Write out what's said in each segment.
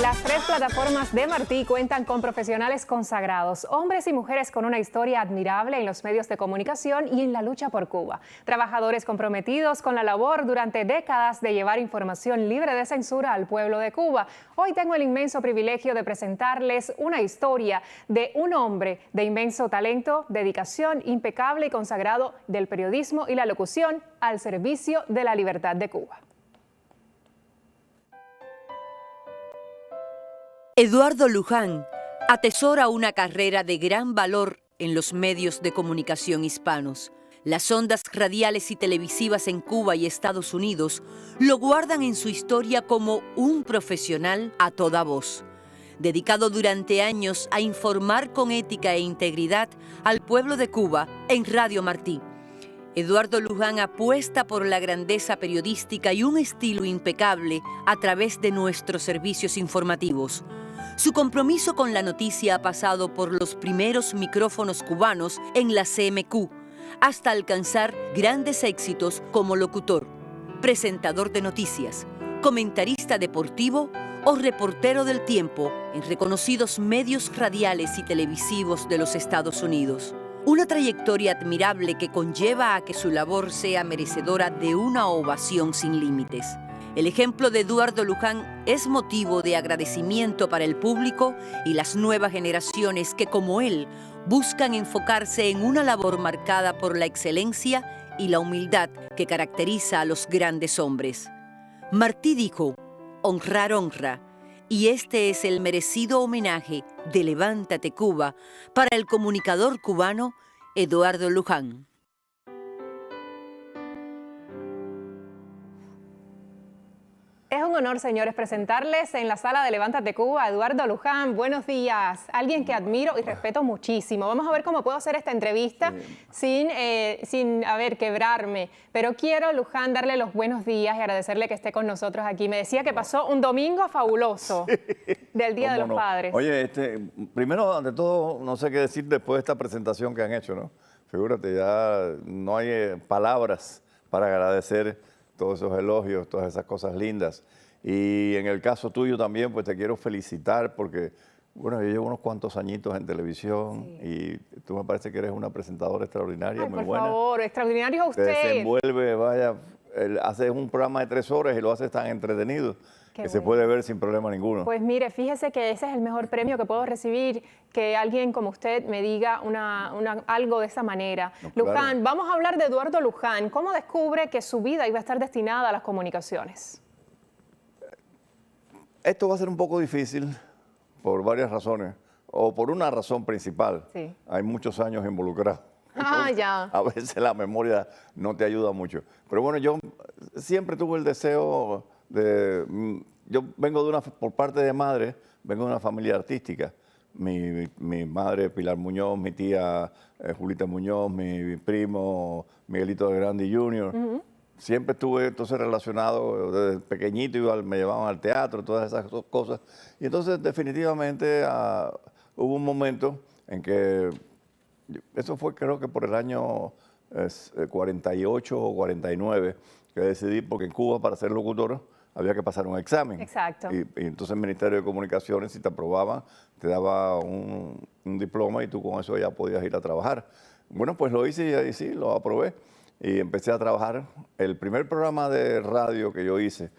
Las tres plataformas de Martí cuentan con profesionales consagrados, hombres y mujeres con una historia admirable en los medios de comunicación y en la lucha por Cuba. Trabajadores comprometidos con la labor durante décadas de llevar información libre de censura al pueblo de Cuba. Hoy tengo el inmenso privilegio de presentarles una historia de un hombre de inmenso talento, dedicación impecable y consagrado del periodismo y la locución al servicio de la libertad de Cuba. Eduardo Luján atesora una carrera de gran valor en los medios de comunicación hispanos. Las ondas radiales y televisivas en Cuba y Estados Unidos lo guardan en su historia como un profesional a toda voz, dedicado durante años a informar con ética e integridad al pueblo de Cuba en Radio Martí. Eduardo Luján apuesta por la grandeza periodística y un estilo impecable a través de nuestros servicios informativos. Su compromiso con la noticia ha pasado por los primeros micrófonos cubanos en la CMQ, hasta alcanzar grandes éxitos como locutor, presentador de noticias, comentarista deportivo o reportero del tiempo en reconocidos medios radiales y televisivos de los Estados Unidos. Una trayectoria admirable que conlleva a que su labor sea merecedora de una ovación sin límites. El ejemplo de Eduardo Luján es motivo de agradecimiento para el público y las nuevas generaciones que, como él, buscan enfocarse en una labor marcada por la excelencia y la humildad que caracteriza a los grandes hombres. Martí dijo: honrar honra, y este es el merecido homenaje de Levántate Cuba para el comunicador cubano Eduardo Luján. Es un honor, señores, presentarles en la sala de Levántate Cuba a Eduardo Luján. Buenos días. Alguien que admiro y respeto muchísimo. Vamos a ver cómo puedo hacer esta entrevista sin quebrarme. Pero quiero, Luján, darle los buenos días y agradecerle que esté con nosotros aquí. Me decía que pasó un domingo fabuloso del Día de los Padres. Oye, primero, ante todo, no sé qué decir después de esta presentación que han hecho, ¿no? Figúrate, ya no hay palabras para agradecer todos esos elogios, todas esas cosas lindas. Y en el caso tuyo también, pues te quiero felicitar porque, bueno, yo llevo unos cuantos añitos en televisión y tú me parece que eres una presentadora extraordinaria, muy buena. Por favor, extraordinario a usted. Te desenvuelve, vaya, haces un programa de 3 horas y lo haces tan entretenido que se puede ver sin problema ninguno. Pues mire, fíjese que ese es el mejor premio que puedo recibir, que alguien como usted me diga algo de esa manera. No, claro. Luján, vamos a hablar de Eduardo Luján. ¿Cómo descubre que su vida iba a estar destinada a las comunicaciones? Esto va a ser un poco difícil por varias razones, o por una razón principal. Sí. Hay muchos años involucrados. Entonces, ya. A veces la memoria no te ayuda mucho. Pero bueno, yo siempre tuve el deseo yo vengo por parte de madre, vengo de una familia artística. Mi madre Pilar Muñoz, mi tía Julita Muñoz, mi primo Miguelito de Grandi Jr. Siempre estuve entonces relacionado, desde pequeñito me llevaban al teatro, todas esas cosas. Y entonces definitivamente hubo un momento en que, eso fue creo que por el año 48 o 49, que decidí, porque en Cuba para ser locutor había que pasar un examen. Exacto. Y entonces el Ministerio de Comunicaciones, si te aprobaban, te daba un diploma y tú con eso ya podías ir a trabajar. Bueno, pues lo hice y sí, lo aprobé. Y empecé a trabajar. El primer programa de radio que yo hice,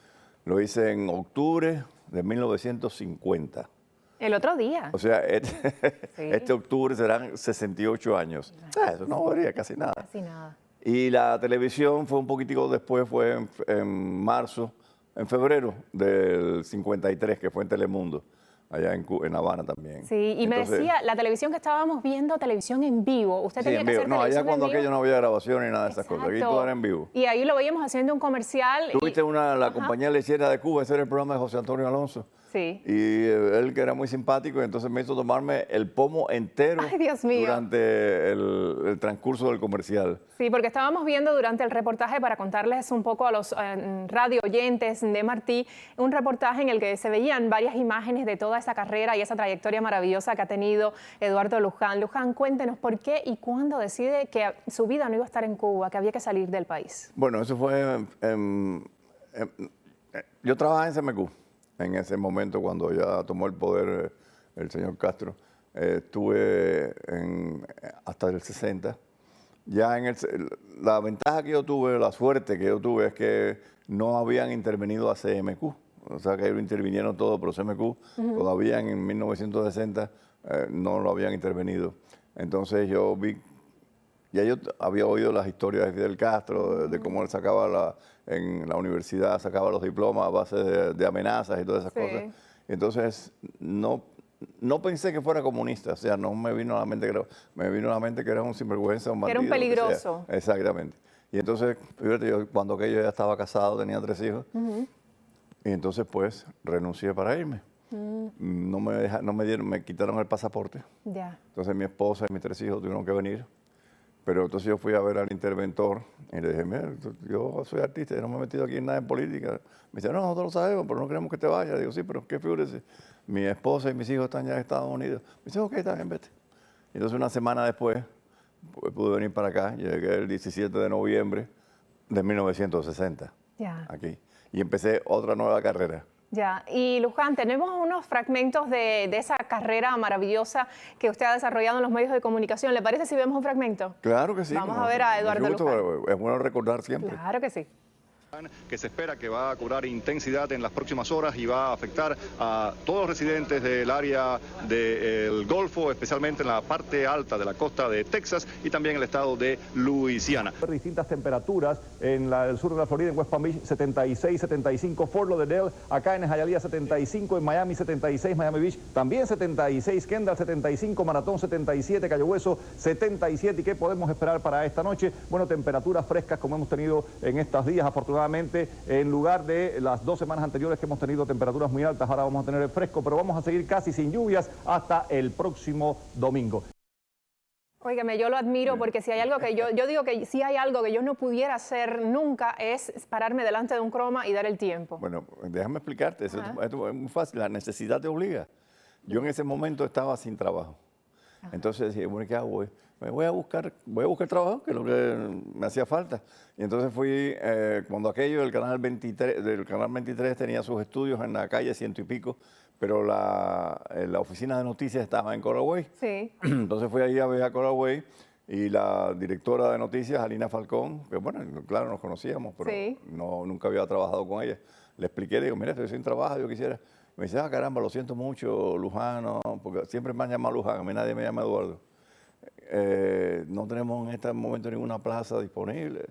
lo hice en octubre de 1950. El otro día. O sea, este octubre serán 68 años. Eso no varía casi nada. Casi nada. Y la televisión fue un poquitico después, fue en marzo, en febrero del 53, que fue en Telemundo, allá en Habana también. Sí, y entonces, me decía, la televisión que estábamos viendo, televisión en vivo. Usted tenía que hacer no, allá cuando aquello no había grabación ni nada de esas cosas, aquí todo era en vivo. Y ahí lo veíamos haciendo un comercial. Tuviste la compañía lechera de Cuba, ese era el programa de José Antonio Alonso. Sí. Y él, que era muy simpático, entonces me hizo tomarme el pomo entero. Ay, Dios mío. Durante el transcurso del comercial. Sí, porque estábamos viendo durante el reportaje, para contarles un poco a los radio oyentes de Martí, un reportaje en el que se veían varias imágenes de toda esa carrera y esa trayectoria maravillosa que ha tenido Eduardo Luján. Luján, cuéntenos por qué y cuándo decide que su vida no iba a estar en Cuba, que había que salir del país. Bueno, eso fue... yo trabajaba en CMQ. en ese momento cuando ya tomó el poder el señor Castro. Estuve hasta el 60. Ya la ventaja que yo tuve, la suerte que yo tuve es que no habían intervenido a CMQ. O sea que ellos intervinieron todo, pero CMQ todavía en 1960 no lo habían intervenido. Entonces yo vi, ya yo había oído las historias de Fidel Castro, de cómo él sacaba en la universidad, sacaba los diplomas a base de amenazas y todas esas cosas. Entonces no pensé que fuera comunista, o sea, no me vino a la mente me vino a la mente que era un sinvergüenza, un bandido. Que era un peligroso. Exactamente. Y entonces, fíjate, yo cuando aquello ya estaba casado, tenía 3 hijos, y entonces pues renuncié para irme. No me quitaron el pasaporte. Entonces mi esposa y mis 3 hijos tuvieron que venir. Pero entonces yo fui a ver al interventor y le dije, mira, yo soy artista, yo no me he metido aquí en nada en política. Me dice, no, nosotros lo sabemos, pero no queremos que te vayas. Digo, sí, pero ¿qué figúrese? Mi esposa y mis hijos están ya en Estados Unidos. Me dice, ok, está bien, vete. Y entonces una semana después pues, pude venir para acá. Llegué el 17 de noviembre de 1960 aquí. Y empecé otra nueva carrera. Ya, y Luján, tenemos unos fragmentos de esa carrera maravillosa que usted ha desarrollado en los medios de comunicación. ¿Le parece si vemos un fragmento? Claro que sí. Vamos a ver a Eduardo Luján. Es bueno recordar siempre. Claro que sí. Que se espera que va a cobrar intensidad en las próximas horas y va a afectar a todos los residentes del área del Golfo, especialmente en la parte alta de la costa de Texas y también el estado de Luisiana. Distintas temperaturas en el sur de la Florida, en West Palm Beach 76, 75, Fort Lauderdale, acá en Hialeah 75, en Miami 76, Miami Beach también 76, Kendall 75, Maratón 77, Cayo Hueso 77. ¿Y qué podemos esperar para esta noche? Bueno, temperaturas frescas como hemos tenido en estos días, afortunadamente. En lugar de las 2 semanas anteriores que hemos tenido temperaturas muy altas, ahora vamos a tener el fresco, pero vamos a seguir casi sin lluvias hasta el próximo domingo. Óigame, yo lo admiro porque si hay algo que yo digo que si hay algo que yo no pudiera hacer nunca es pararme delante de un croma y dar el tiempo. Bueno, déjame explicarte, esto es muy fácil, la necesidad te obliga. Yo en ese momento estaba sin trabajo. Entonces decía, bueno, ¿qué hago? Voy a buscar trabajo, que es lo que me hacía falta. Y entonces fui, cuando aquello del Canal 23 tenía sus estudios en la calle 100 y pico, pero la oficina de noticias estaba en Coral Way. Sí. Entonces fui ahí a ver a Coral Way y la directora de noticias, Alina Falcón, que bueno, claro, nos conocíamos, pero nunca había trabajado con ella. Le expliqué, digo, mira, estoy sin trabajo, yo quisiera. Me dice, caramba, lo siento mucho, Luján, no, porque siempre me han llamado Luján, a mí nadie me llama Eduardo. No tenemos en este momento ninguna plaza disponible.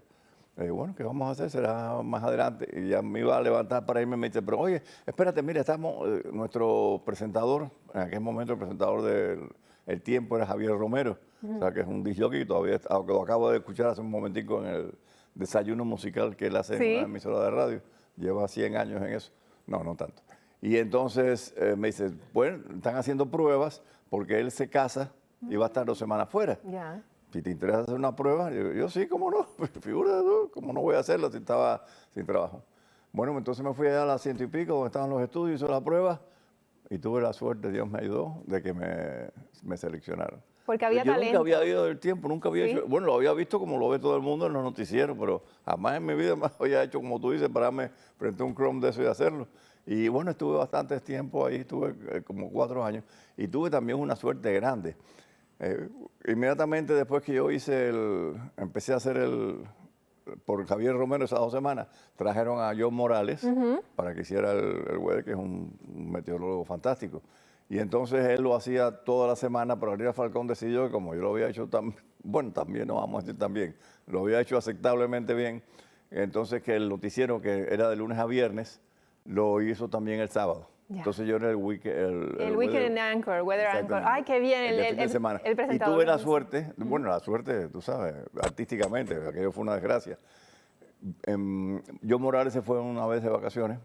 Bueno, ¿qué vamos a hacer? Será más adelante. Y ya me iba a levantar para irme y me dice, pero oye, espérate, mira, estamos, nuestro presentador, en aquel momento el presentador del El Tiempo era Javier Romero, o sea, que es un disc jockey, todavía lo acabo de escuchar hace un momentico en el desayuno musical que él hace en una emisora de radio. Lleva 100 años en eso. No, no tanto. Y entonces me dice, bueno, están haciendo pruebas porque él se casa y va a estar 2 semanas fuera. Si te interesa hacer una prueba, yo sí, cómo no, figura, cómo no voy a hacerlo si estaba sin trabajo. Bueno, entonces me fui allá a las 100 y pico, donde estaban los estudios, hice la prueba y tuve la suerte, Dios me ayudó, de que me seleccionaron. Porque había yo talento. Nunca había ido del tiempo, nunca había hecho, bueno, lo había visto como lo ve todo el mundo en los noticieros, pero jamás en mi vida me había hecho, como tú dices, pararme frente a un Chrome de eso y hacerlo. Y bueno, estuve bastante tiempo ahí, estuve como 4 años y tuve también una suerte grande. Inmediatamente después que yo empecé a hacer por Javier Romero esas 2 semanas, trajeron a John Morales para que hiciera el weather, que es un meteorólogo fantástico. Y entonces él lo hacía toda la semana, pero Alina Falcón decidió que como yo lo había hecho también, no vamos a decir también, lo había hecho aceptablemente bien, entonces que el noticiero, que era de lunes a viernes, lo hizo también el sábado. Entonces yo era el Weekend Anchor, Weather Anchor. Ay, qué bien, el presentador. Y tuve la suerte, bueno, la suerte, tú sabes, artísticamente, aquello fue una desgracia. John Morales se fue una vez de vacaciones,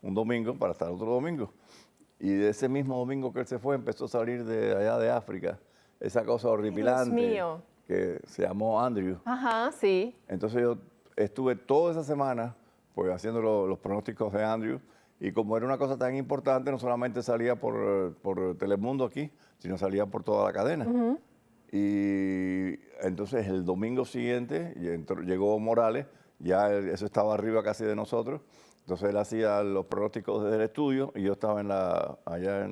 un domingo, para estar otro domingo. Y de ese mismo domingo que él se fue, empezó a salir de allá de África, esa cosa horripilante que se llamó Andrew. Ajá, sí. Entonces yo estuve toda esa semana pues haciendo los pronósticos de Andrew. Y como era una cosa tan importante, no solamente salía por Telemundo aquí, sino salía por toda la cadena. Y entonces el domingo siguiente llegó Morales, ya eso estaba arriba casi de nosotros, Entonces él hacía los pronósticos desde el estudio y yo estaba allá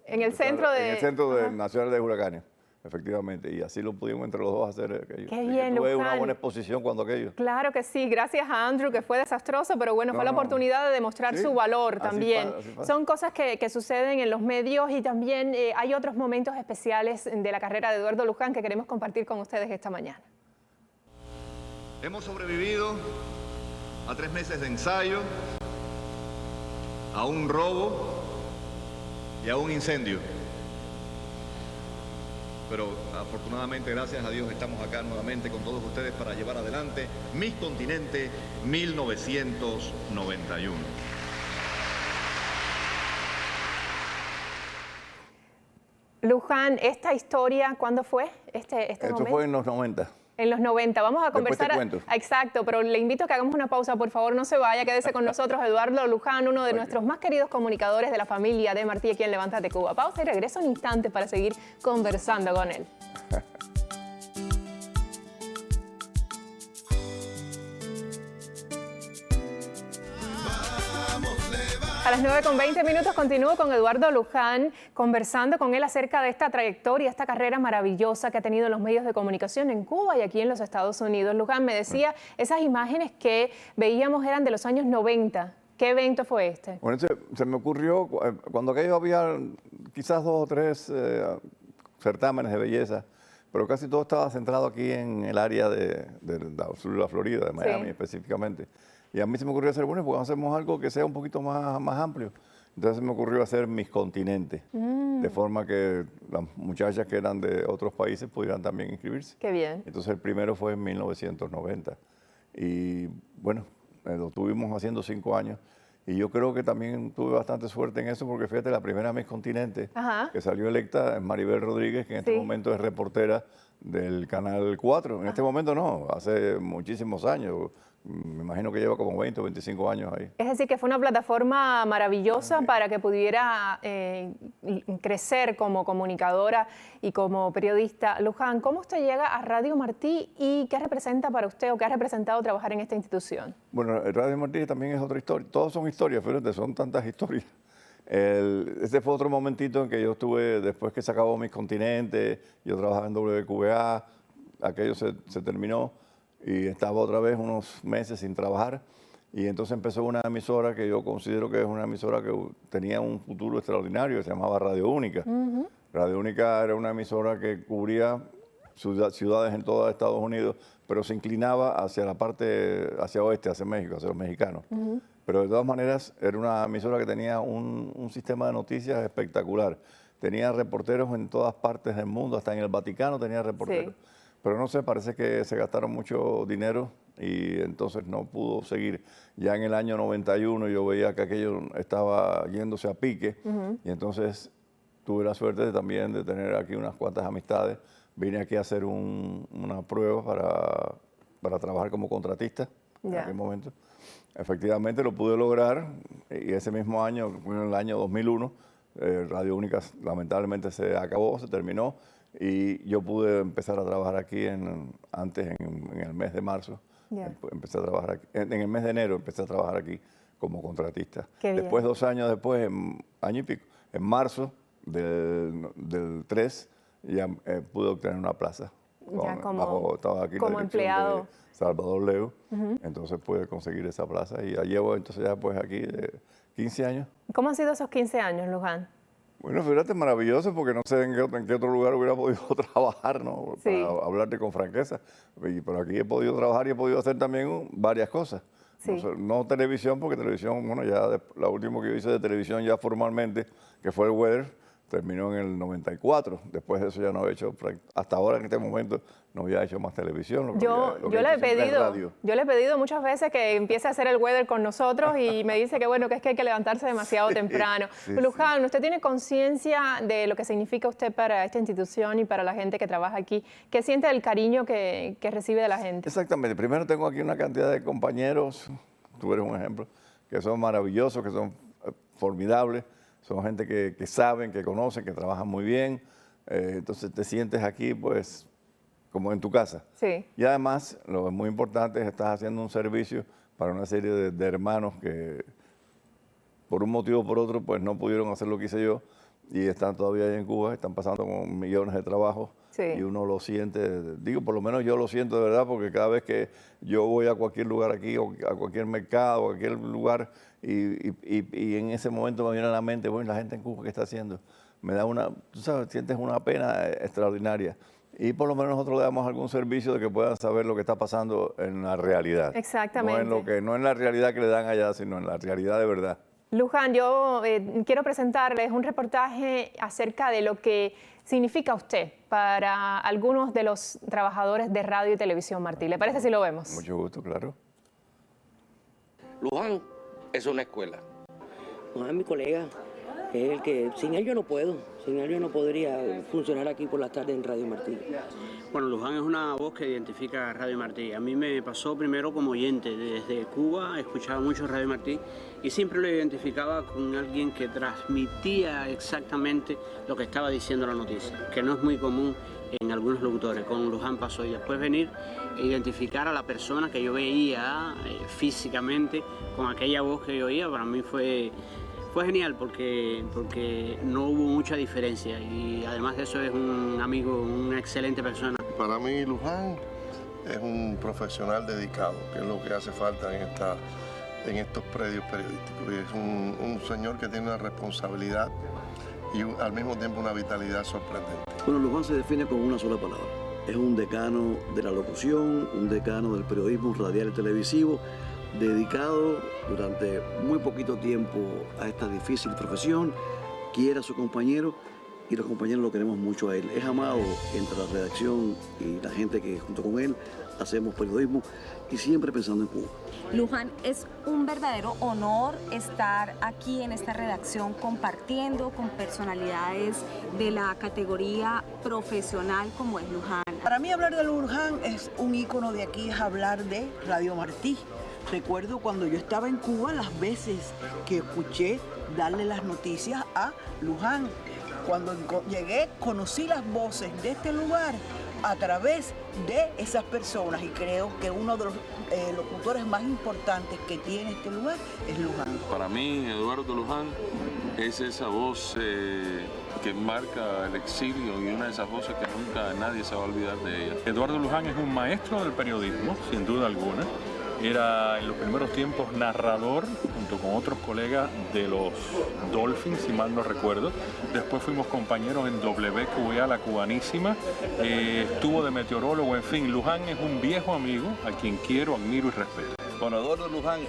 En el centro de... En el Centro Nacional de Huracanes, efectivamente. Y así lo pudimos entre los dos hacer aquello. Qué bien, tuve una Luján. buena exposición cuando aquello. Claro que sí, gracias a Andrew, que fue desastroso, pero bueno, fue la oportunidad de demostrar Sí, su valor así también. así pasa. Son cosas que suceden en los medios y también hay otros momentos especiales de la carrera de Eduardo Luján que queremos compartir con ustedes esta mañana. Hemos sobrevivido a 3 meses de ensayo, a un robo y a un incendio. Pero afortunadamente, gracias a Dios, estamos acá nuevamente con todos ustedes para llevar adelante Miss Continente 1991. Luján, esta historia, ¿cuándo fue este Esto momento? fue en los 90. En los 90. Vamos a Después te conversar. cuento. Exacto, pero le invito a que hagamos una pausa, por favor, no se vaya, quédese con nosotros, Eduardo Luján, uno de nuestros más queridos comunicadores de la familia de Martí aquí en Levántate Cuba. Pausa y regreso un instante para seguir conversando con él. A las 9:20 continúo con Eduardo Luján, conversando con él acerca de esta trayectoria, esta carrera maravillosa que ha tenido en los medios de comunicación en Cuba y aquí en los Estados Unidos. Luján, me decía, esas imágenes que veíamos eran de los años 90. ¿Qué evento fue este? Bueno, se me ocurrió, cuando aquello había quizás 2 o 3 certámenes de belleza, pero casi todo estaba centrado aquí en el área del sur de la Florida, de Miami específicamente. Y a mí se me ocurrió hacer, bueno, pues hacemos algo que sea un poquito más amplio. Entonces se me ocurrió hacer Miss Continente, de forma que las muchachas que eran de otros países pudieran también inscribirse. Qué bien. Entonces el primero fue en 1990. Y bueno, lo tuvimos haciendo 5 años. Y yo creo que también tuve bastante suerte en eso, porque fíjate, la primera Miss Continente que salió electa es Maribel Rodríguez, que en este momento es reportera del Canal 4. En este momento no, hace muchísimos años. Me imagino que lleva como 20 o 25 años ahí. Es decir, que fue una plataforma maravillosa para que pudiera crecer como comunicadora y como periodista. Luján, ¿cómo usted llega a Radio Martí y qué representa para usted o qué ha representado trabajar en esta institución? Bueno, Radio Martí también es otra historia. Todos son historias, fíjate, son tantas historias. Ese fue otro momentito en que yo estuve, después que se acabó Miss Continente, yo trabajaba en WQVA, aquello se terminó. Y estaba otra vez unos meses sin trabajar y entonces empezó una emisora que yo considero que es una emisora que tenía un futuro extraordinario, que se llamaba Radio Única. Radio Única era una emisora que cubría ciudades en todo Estados Unidos, pero se inclinaba hacia la parte, hacia oeste, hacia México, hacia los mexicanos. Pero de todas maneras era una emisora que tenía un sistema de noticias espectacular. Tenía reporteros en todas partes del mundo, hasta en el Vaticano tenía reporteros. Sí. Pero no sé, parece que se gastaron mucho dinero y entonces no pudo seguir. Ya en el año 91 yo veía que aquello estaba yéndose a pique y entonces tuve la suerte también de tener aquí unas cuantas amistades. Vine aquí a hacer una prueba para trabajar como contratista en aquel momento. Efectivamente lo pude lograr y ese mismo año, en el año 2001, Radio Única lamentablemente se acabó, se terminó. Y yo pude empezar a trabajar aquí antes, en el mes de marzo. Empecé a trabajar aquí. En el mes de enero empecé a trabajar aquí como contratista. Después, 2 años después, año y pico, en marzo del 3, ya pude obtener una plaza. Estaba aquí como empleado. De Salvador Leo. Entonces pude conseguir esa plaza y ya llevo entonces ya pues aquí 15 años. ¿Cómo han sido esos 15 años, Luján? Bueno, fíjate, maravilloso, porque no sé en qué otro lugar hubiera podido trabajar, ¿no? Sí. Para hablarte con franqueza. Pero aquí he podido trabajar y he podido hacer también varias cosas. Sí. No televisión, porque televisión, bueno, ya la última que yo hice de televisión ya formalmente, que fue el Weather, terminó en el 94. Después de eso ya no he hecho, hasta ahora en este momento, no había hecho más televisión. Yo le he pedido muchas veces que empiece a hacer el Weather con nosotros y me dice que bueno, que es que hay que levantarse demasiado temprano. Luján, ¿usted tiene conciencia de lo que significa usted para esta institución y para la gente que trabaja aquí? ¿Qué siente del cariño que recibe de la gente? Exactamente. Primero tengo aquí una cantidad de compañeros, tú eres un ejemplo, que son maravillosos, que son formidables. Son gente que saben, que conocen, que trabajan muy bien. Entonces te sientes aquí, pues, como en tu casa. Sí. Y además, lo que es muy importante es que estás haciendo un servicio para una serie de hermanos que por un motivo o por otro pues no pudieron hacer lo que hice yo y están todavía ahí en Cuba, están pasando con millones de trabajos. Sí. Y uno lo siente, digo, por lo menos yo lo siento de verdad, porque cada vez que yo voy a cualquier lugar aquí, o a cualquier mercado, o a cualquier lugar, y en ese momento me viene a la mente, bueno, la gente en Cuba, ¿qué está haciendo? Me da una, tú sabes, sientes una pena extraordinaria. Y por lo menos nosotros le damos algún servicio de que puedan saber lo que está pasando en la realidad. Exactamente. No en la realidad que le dan allá, sino en la realidad de verdad. Luján, yo quiero presentarles un reportaje acerca de lo que significa usted para algunos de los trabajadores de radio y televisión Martí. ¿Le parece si lo vemos? Mucho gusto, claro. Luján es una escuela. Luján es mi colega, es el que sin él yo no puedo, sin él yo no podría funcionar aquí por las tardes en Radio Martí. Bueno, Luján es una voz que identifica a Radio Martí. A mí me pasó primero como oyente. Desde Cuba escuchaba mucho Radio Martí y siempre lo identificaba con alguien que transmitía exactamente lo que estaba diciendo la noticia, que no es muy común en algunos locutores. Con Luján pasó y después venir e identificar a la persona que yo veía físicamente con aquella voz que yo oía, para mí fue genial porque no hubo mucha diferencia y además de eso es un amigo, una excelente persona. Para mí Luján es un profesional dedicado, que es lo que hace falta en estos predios periodísticos. Y es un señor que tiene una responsabilidad y al mismo tiempo una vitalidad sorprendente. Bueno, Luján se define con una sola palabra. Es un decano de la locución, un decano del periodismo radial y televisivo, dedicado durante muy poquito tiempo a esta difícil profesión, quiere a su compañero y los compañeros lo queremos mucho a él. Es amado entre la redacción y la gente que junto con él hacemos periodismo y siempre pensando en Cuba. Luján, es un verdadero honor estar aquí en esta redacción compartiendo con personalidades de la categoría profesional como es Luján. Para mí hablar de Luján es un ícono de aquí, es hablar de Radio Martí. Recuerdo cuando yo estaba en Cuba las veces que escuché darle las noticias a Luján. Cuando llegué conocí las voces de este lugar a través de esas personas y creo que uno de los locutores más importantes que tiene este lugar es Luján. Para mí, Eduardo Luján es esa voz que marca el exilio y una de esas voces que nunca nadie se va a olvidar de ella. Eduardo Luján es un maestro del periodismo, sin duda alguna. Era en los primeros tiempos narrador junto con otros colegas de los Dolphins, si mal no recuerdo. Después fuimos compañeros en WQA, la cubanísima. Estuvo de meteorólogo, en fin. Luján es un viejo amigo a quien quiero, admiro y respeto. Bueno, Eduardo Luján,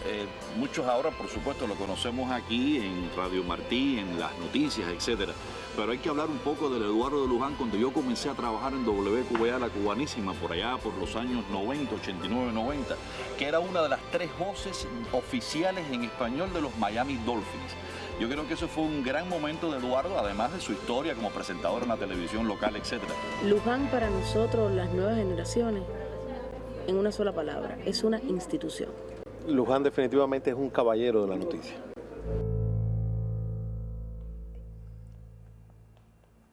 muchos ahora por supuesto lo conocemos aquí en Radio Martí, en las noticias, etcétera. Pero hay que hablar un poco del Eduardo de Luján cuando yo comencé a trabajar en WQA, la cubanísima, por allá por los años 90, 89, 90, que era una de las 3 voces oficiales en español de los Miami Dolphins. Yo creo que eso fue un gran momento de Eduardo, además de su historia como presentador en la televisión local, etcétera. Luján para nosotros, las nuevas generaciones, en una sola palabra, es una institución. Luján definitivamente es un caballero de la noticia.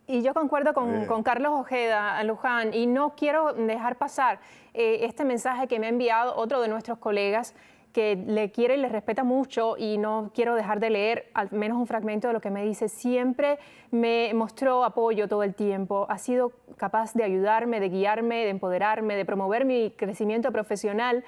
Y yo concuerdo con Carlos Ojeda, Luján, y no quiero dejar pasar este mensaje que me ha enviado otro de nuestros colegas que le quiere y le respeta mucho y no quiero dejar de leer al menos un fragmento de lo que me dice. Siempre me mostró apoyo todo el tiempo, ha sido capaz de ayudarme, de guiarme, de empoderarme, de promover mi crecimiento profesional.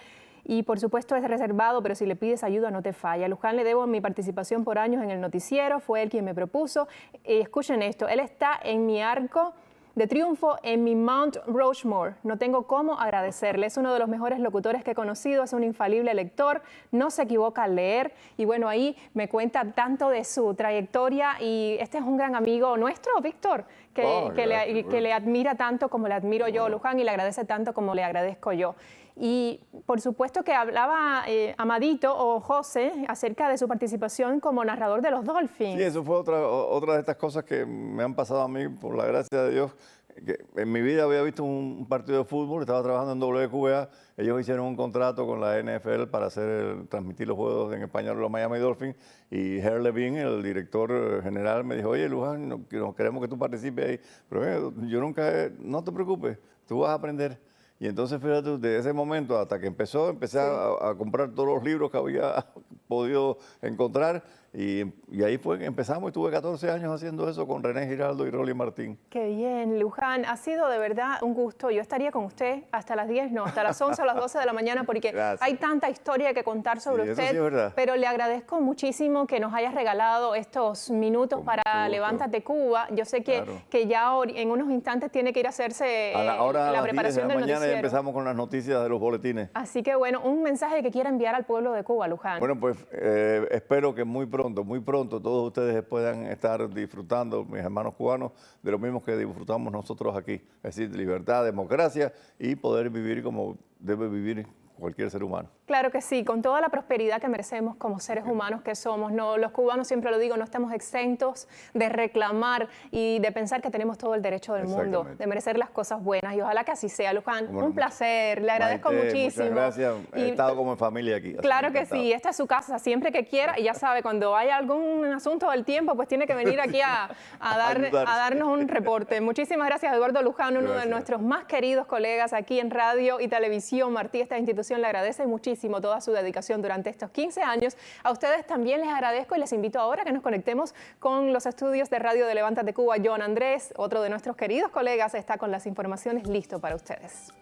Y por supuesto es reservado, pero si le pides ayuda no te falla. A Luján le debo mi participación por años en el noticiero, fue él quien me propuso. Escuchen esto, él está en mi arco de triunfo en mi Mount Rushmore. No tengo cómo agradecerle. Es uno de los mejores locutores que he conocido, es un infalible lector, no se equivoca al leer. Y bueno, ahí me cuenta tanto de su trayectoria y este es un gran amigo nuestro, Víctor, que le admira tanto como le admiro yo, Luján, y le agradece tanto como le agradezco yo. Y por supuesto que hablaba Amadito o José acerca de su participación como narrador de los Dolphins. Sí, eso fue otra de estas cosas que me han pasado a mí, por la gracia de Dios. Que en mi vida había visto un partido de fútbol, estaba trabajando en WQA, ellos hicieron un contrato con la NFL para transmitir los juegos en español de los Miami Dolphins, y Herr Levine, el director general, me dijo, oye Luján, no queremos que tú participes ahí, pero yo nunca, no te preocupes, tú vas a aprender. Y entonces, fíjate, desde ese momento hasta que empecé a comprar todos los libros que había podido encontrar y ahí fue que empezamos y tuve 14 años haciendo eso con René Giraldo y Rolly Martín. Qué bien, Luján, ha sido de verdad un gusto. Yo estaría con usted hasta las 10, no, hasta las 11 o las 12 de la mañana porque hay tanta historia que contar sobre usted, sí es verdad. Pero le agradezco muchísimo que nos hayas regalado estos minutos para Levántate Cuba. Yo sé que ya en unos instantes tiene que ir a hacerse la preparación del noticiero. Mañana ya empezamos con las noticias de los boletines. Así que bueno, un mensaje que quiera enviar al pueblo de Cuba, Luján. Bueno, pues espero que muy pronto todos ustedes puedan estar disfrutando, mis hermanos cubanos, de lo mismo que disfrutamos nosotros aquí. Es decir, libertad, democracia y poder vivir como debe vivir cualquier ser humano. Claro que sí, con toda la prosperidad que merecemos como seres humanos que somos. No, los cubanos, siempre lo digo, no estamos exentos de reclamar y de pensar que tenemos todo el derecho del mundo, de merecer las cosas buenas. Y ojalá que así sea, Luján. Un placer, le agradezco muchísimo. Muchas gracias, he estado como en familia aquí. Claro que sí, esta es su casa, siempre que quiera. Y ya sabe, cuando haya algún asunto del tiempo, pues tiene que venir aquí a darnos un reporte. Muchísimas gracias, Eduardo Luján, uno de nuestros más queridos colegas aquí en Radio y Televisión Martí. Esta institución le agradece muchísimo toda su dedicación durante estos 15 años. A ustedes también les agradezco y les invito ahora a que nos conectemos con los estudios de Radio de Levántate Cuba. John Andrés, otro de nuestros queridos colegas, está con las informaciones listo para ustedes.